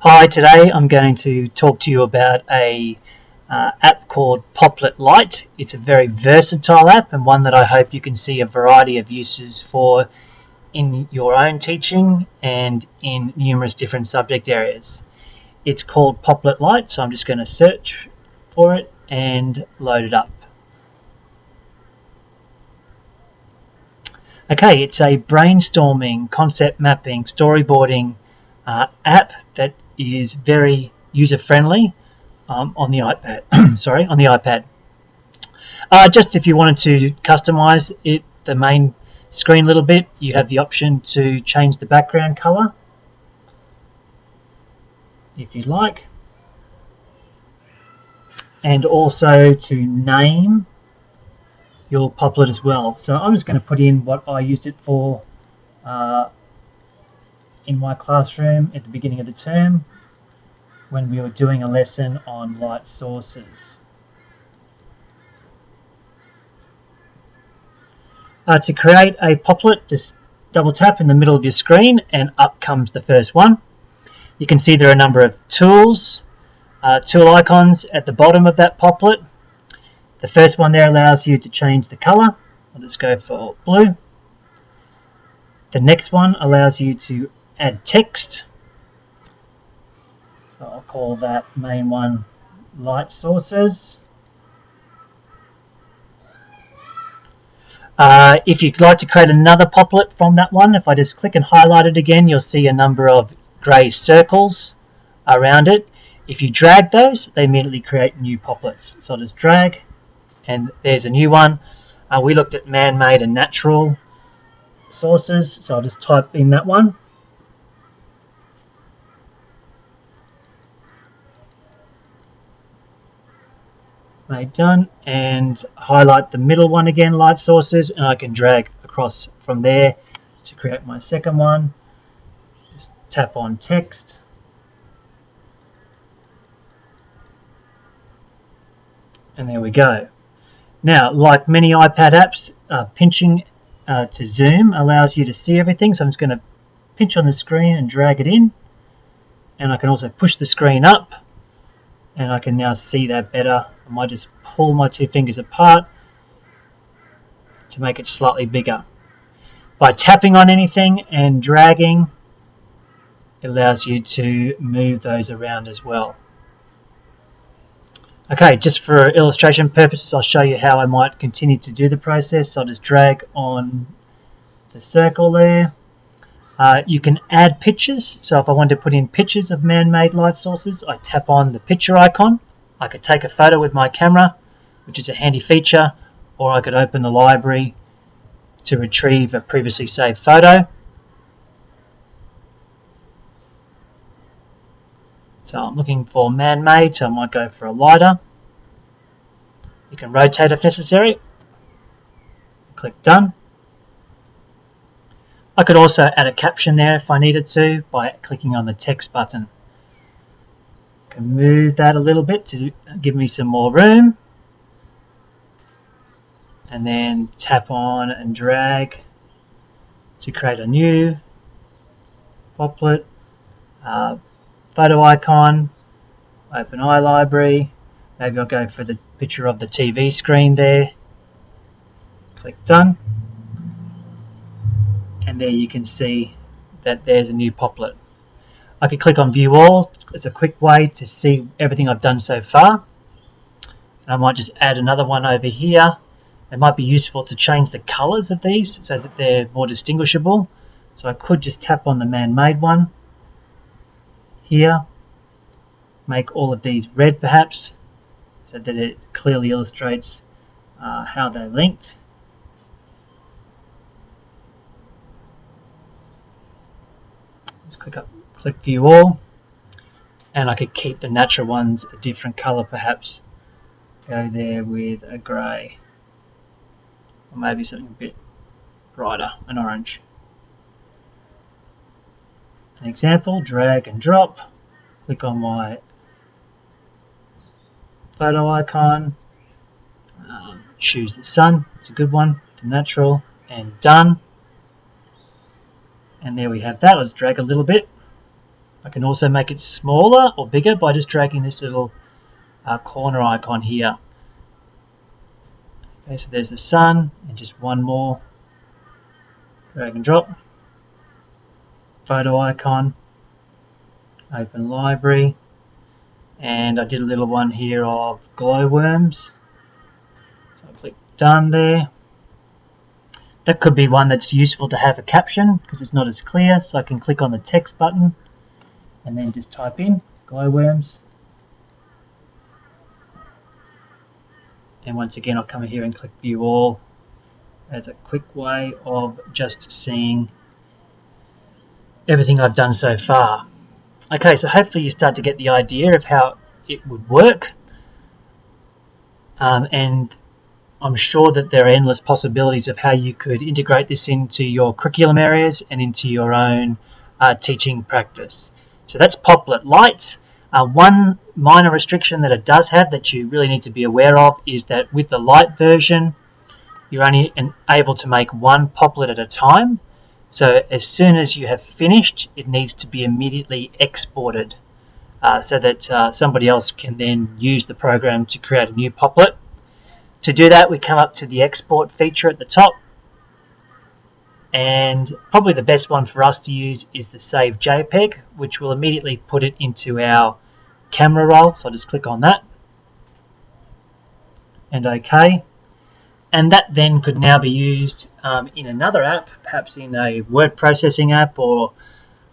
Hi, today I'm going to talk to you about a app called Popplet Lite. It's a very versatile app and one that I hope you can see a variety of uses for in your own teaching and in numerous different subject areas. It's called Popplet Lite, so I'm just going to search for it and load it up. Okay, it's a brainstorming, concept mapping, storyboarding app that is very user-friendly on the iPad. Sorry, on the iPad. Just if you wanted to customize it, the main screen a little bit, you have the option to change the background color if you'd like, and also to name your Popplet as well. So I'm just going to put in what I used it for in my classroom at the beginning of the term when we were doing a lesson on light sources. To create a Popplet, just double tap in the middle of your screen and up comes the first one. You can see there are a number of tools, tool icons at the bottom of that Popplet. The first one there allows you to change the color. I'll just go for blue. The next one allows you to add text. So I'll call that main one light sources. If you'd like to create another Popplet from that one, if I just click and highlight it again, you'll see a number of grey circles around it. If you drag those, they immediately create new Popplets. So I'll just drag, and there's a new one. We looked at man-made and natural sources, so I'll just type in that one. Made done, and highlight the middle one again, light sources, and I can drag across from there to create my second one. Just tap on text, and there we go. Now, like many iPad apps, pinching to zoom allows you to see everything, so I'm just going to pinch on the screen and drag it in, and I can also push the screen up and I can now see that better. I might just pull my two fingers apart to make it slightly bigger. By tapping on anything and dragging, it allows you to move those around as well. Okay, just for illustration purposes, I'll show you how I might continue to do the process. So I'll just drag on the circle there. You can add pictures. So if I wanted to put in pictures of man-made light sources, I tap on the picture icon. I could take a photo with my camera, which is a handy feature, or I could open the library to retrieve a previously saved photo. So I'm looking for man-made, so I might go for a lighter. You can rotate if necessary. Click done. I could also add a caption there if I needed to by clicking on the text button. I can move that a little bit to give me some more room. And then tap on and drag to create a new Popplet. Photo icon, open iLibrary. Maybe I'll go for the picture of the TV screen there. Click done. And there you can see that there's a new Popplet. I could click on View All. It's a quick way to see everything I've done so far. And I might just add another one over here. It might be useful to change the colors of these so that they're more distinguishable. So I could just tap on the man-made one here. Make all of these red perhaps, so that it clearly illustrates how they're linked. Just click View All, and I could keep the natural ones a different color perhaps. Go there with a grey, or maybe something a bit brighter, an orange. An example, drag and drop, click on my photo icon, choose the sun, it's a good one, the natural, and done. And there we have that. Let's drag a little bit I can also make it smaller or bigger by just dragging this little corner icon here. Okay, so there's the sun, and just one more. Drag and drop. Photo icon. Open library. And I did a little one here of glowworms. So I click done there. That could be one that's useful to have a caption because it's not as clear. So I can click on the text button and then just type in glowworms. And once again, I'll come here and click view all as a quick way of just seeing everything I've done so far. Okay, so hopefully you start to get the idea of how it would work. And I'm sure that there are endless possibilities of how you could integrate this into your curriculum areas and into your own teaching practice. So that's Popplet Lite. One minor restriction that it does have that you really need to be aware of is that with the Lite version, you're only able to make one Popplet at a time. So as soon as you have finished, it needs to be immediately exported so that somebody else can then use the program to create a new Popplet. To do that, we come up to the export feature at the top. And probably the best one for us to use is the Save JPEG, which will immediately put it into our camera roll. So I'll just click on that. And OK. And that then could now be used in another app, perhaps in a word processing app or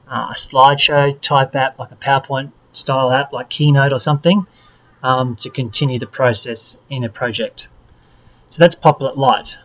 a slideshow type app, like a PowerPoint style app like Keynote or something, to continue the process in a project. So that's Popplet Lite.